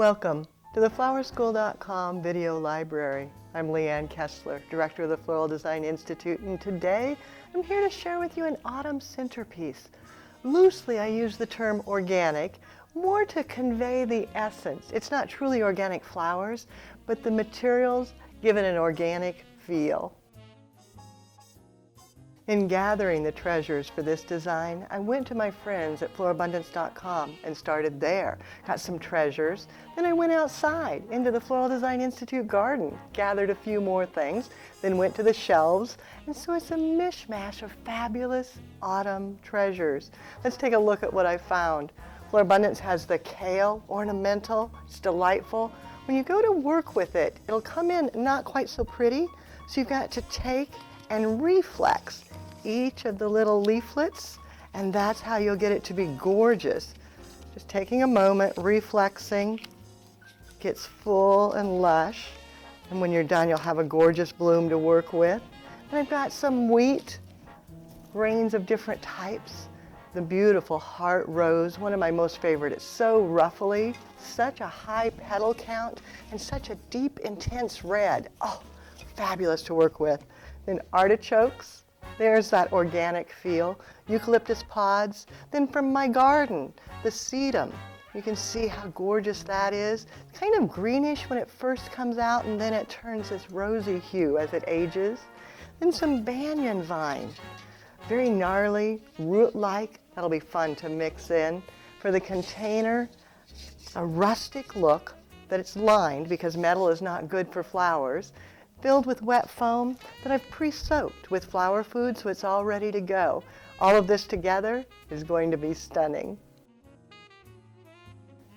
Welcome to the flowerschool.com video library. I'm Leanne Kessler, Director of the Floral Design Institute, and today I'm here to share with you an autumn centerpiece. Loosely, I use the term organic, more to convey the essence. It's not truly organic flowers, but the materials give it an organic feel. In gathering the treasures for this design, I went to my friends at florabundance.com and started there. Got some treasures. Then I went outside into the Floral Design Institute garden, gathered a few more things, then went to the shelves, and so it's a mishmash of fabulous autumn treasures. Let's take a look at what I found. Florabundance has the kale ornamental. It's delightful. When you go to work with it, it'll come in not quite so pretty, so you've got to take and reflex each of the little leaflets, and that's how you'll get it to be gorgeous. Just taking a moment, reflexing, gets full and lush, and when you're done you'll have a gorgeous bloom to work with. And I've got some wheat grains of different types. The beautiful heart rose, one of my most favorite. It's so ruffly, such a high petal count, and such a deep, intense red. Oh, fabulous to work with. Then artichokes, there's that organic feel. Eucalyptus pods. Then from my garden, the sedum. You can see how gorgeous that is. It's kind of greenish when it first comes out, and then it turns this rosy hue as it ages. Then some banyan vine. Very gnarly, root-like. That'll be fun to mix in. For the container, a rustic look, that it's lined because metal is not good for flowers, filled with wet foam that I've pre-soaked with flower food so it's all ready to go. All of this together is going to be stunning.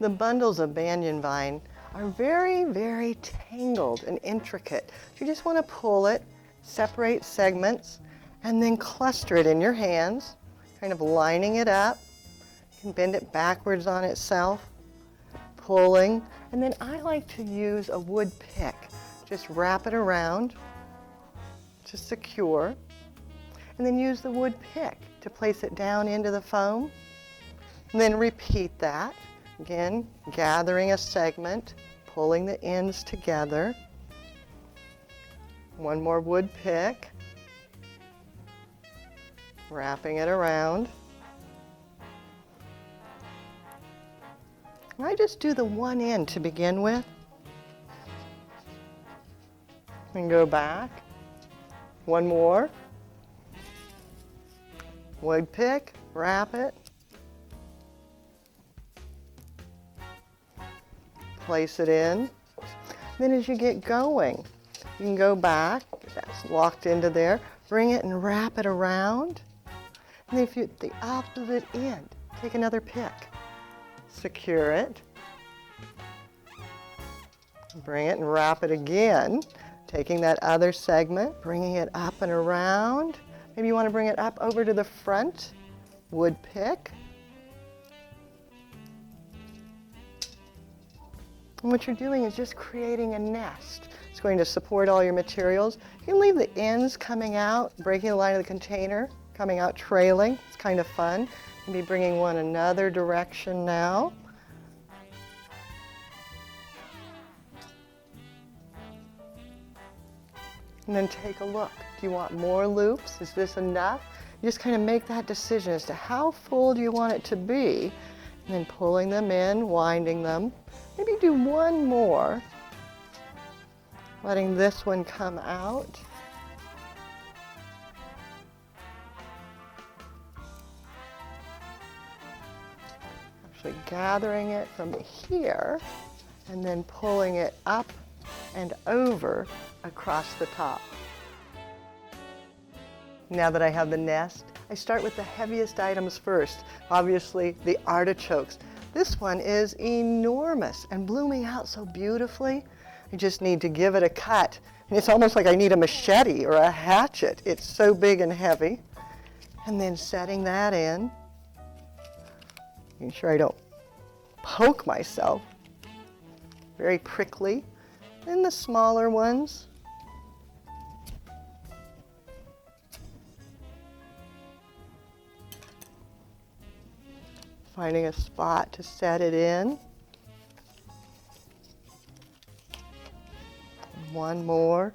The bundles of banyan vine are very, very tangled and intricate. You just want to pull it, separate segments, and then cluster it in your hands, kind of lining it up. You can bend it backwards on itself, pulling, and then I like to use a wood pick. Just wrap it around to secure, and then use the wood pick to place it down into the foam. And then repeat that. Again, gathering a segment, pulling the ends together. One more wood pick, wrapping it around. I just do the one end to begin with. And go back. One more. Wood pick, wrap it. Place it in. Then as you get going, you can go back, that's locked into there, bring it and wrap it around. And then if you, at the opposite end, take another pick, secure it, bring it and wrap it again. Taking that other segment, bringing it up and around. Maybe you want to bring it up over to the front. Wood pick. And what you're doing is just creating a nest. It's going to support all your materials. You can leave the ends coming out, breaking the line of the container, coming out trailing. It's kind of fun. Maybe bringing one another direction now. And then take a look. Do you want more loops? Is this enough? You just kind of make that decision as to how full do you want it to be, and then pulling them in, winding them. Maybe do one more, letting this one come out. Actually gathering it from here, and then pulling it up and over across the top. Now that I have the nest, I start with the heaviest items first. Obviously, the artichokes. This one is enormous and blooming out so beautifully. I just need to give it a cut. And it's almost like I need a machete or a hatchet. It's so big and heavy. And then setting that in, making sure I don't poke myself. Very prickly. Then the smaller ones. Finding a spot to set it in. one more.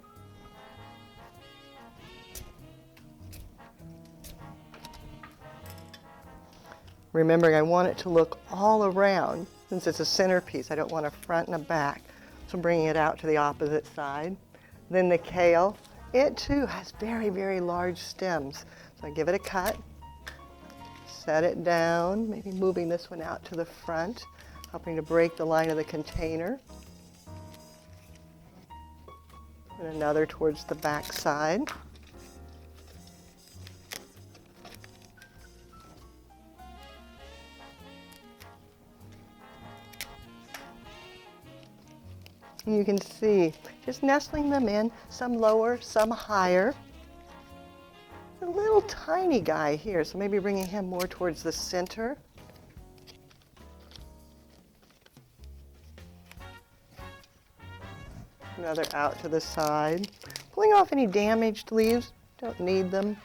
Remembering I want it to look all around. Since it's a centerpiece, I don't want a front and a back. So I'm bringing it out to the opposite side. Then the kale, it too has very, very large stems. So I give it a cut, set it down, maybe moving this one out to the front, helping to break the line of the container. And another towards the back side. And you can see just nestling them in, some lower, some higher. A little tiny guy here, so maybe bringing him more towards the center. Another out to the side. Pulling off any damaged leaves, don't need them.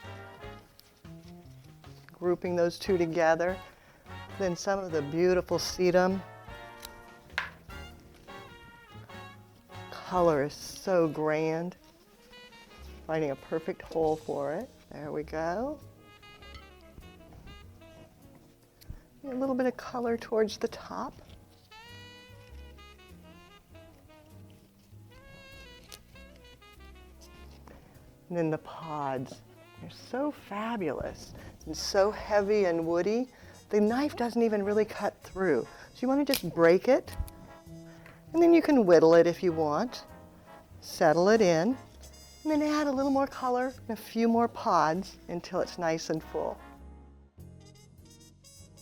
Grouping those two together. Then some of the beautiful sedum. Color is so grand. Finding a perfect hole for it. There we go. A little bit of color towards the top. And then the pods. They're so fabulous and so heavy and woody. The knife doesn't even really cut through. So you want to just break it. And then you can whittle it if you want, settle it in, and then add a little more color and a few more pods until it's nice and full.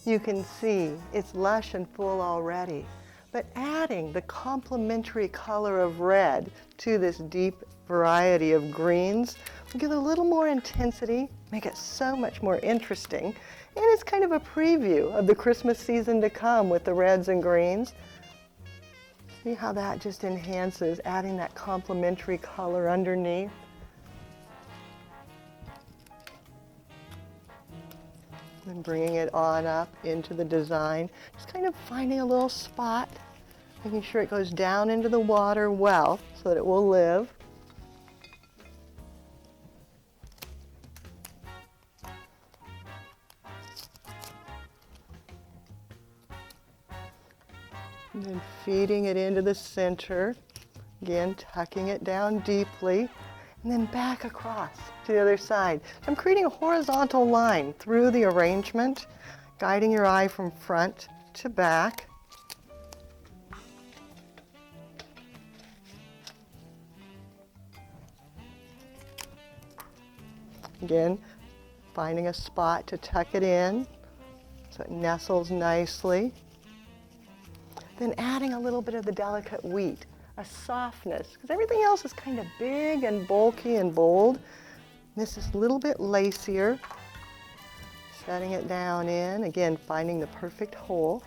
You can see it's lush and full already, but adding the complementary color of red to this deep variety of greens will give it a little more intensity, make it so much more interesting, and it's kind of a preview of the Christmas season to come with the reds and greens. See how that just enhances, adding that complementary color underneath. And bringing it on up into the design. Just kind of finding a little spot, making sure it goes down into the water well so that it will live. And then feeding it into the center. Again, tucking it down deeply. And then back across to the other side. So I'm creating a horizontal line through the arrangement, guiding your eye from front to back. Again, finding a spot to tuck it in so it nestles nicely. Then adding a little bit of the delicate wheat, a softness, because everything else is kind of big and bulky and bold. This is a little bit lacier. Setting it down in, again, finding the perfect hole,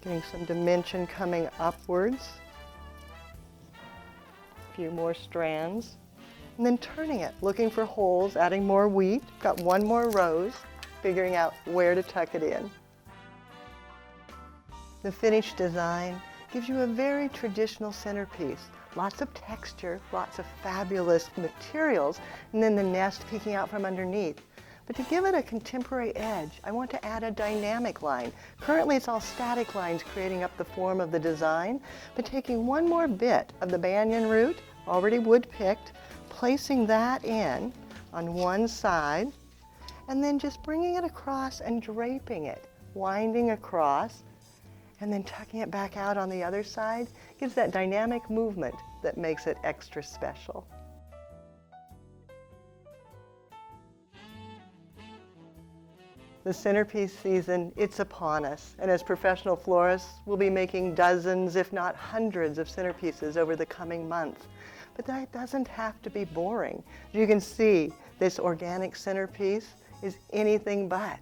getting some dimension coming upwards. A few more strands. And then turning it, looking for holes, adding more wheat. Got one more rose, figuring out where to tuck it in. The finished design gives you a very traditional centerpiece. Lots of texture, lots of fabulous materials, and then the nest peeking out from underneath. But to give it a contemporary edge, I want to add a dynamic line. Currently it's all static lines creating up the form of the design, but taking one more bit of the banyan root, already wood picked, placing that in on one side, and then just bringing it across and draping it, winding across, and then tucking it back out on the other side gives that dynamic movement that makes it extra special. The centerpiece season, it's upon us, and as professional florists, we'll be making dozens, if not hundreds, of centerpieces over the coming months. But that doesn't have to be boring. As you can see, this organic centerpiece is anything but.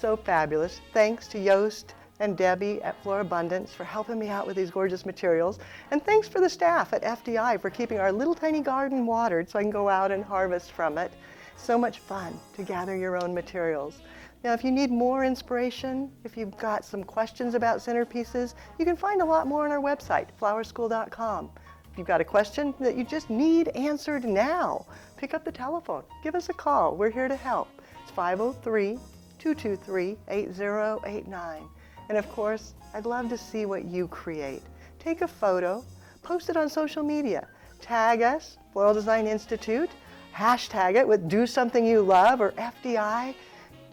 So fabulous. Thanks to Yost and Debbie at Flora Abundance for helping me out with these gorgeous materials. And thanks for the staff at FDI for keeping our little tiny garden watered so I can go out and harvest from it. So much fun to gather your own materials. Now, if you need more inspiration, if you've got some questions about centerpieces, you can find a lot more on our website, flowerschool.com. you've got a question that you just need answered now, pick up the telephone. Give us a call. We're here to help. It's 503-223-8089. And of course, I'd love to see what you create. Take a photo, post it on social media. Tag us, Floral Design Institute. Hashtag it with Do Something You Love or FDI.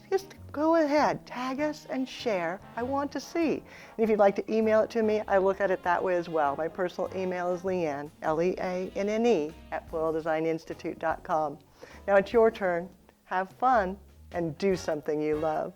Just go ahead, tag us and share. I want to see. And if you'd like to email it to me, I look at it that way as well. My personal email is Leanne, Leanne, @floraldesigninstitute.com. Now it's your turn. Have fun and do something you love.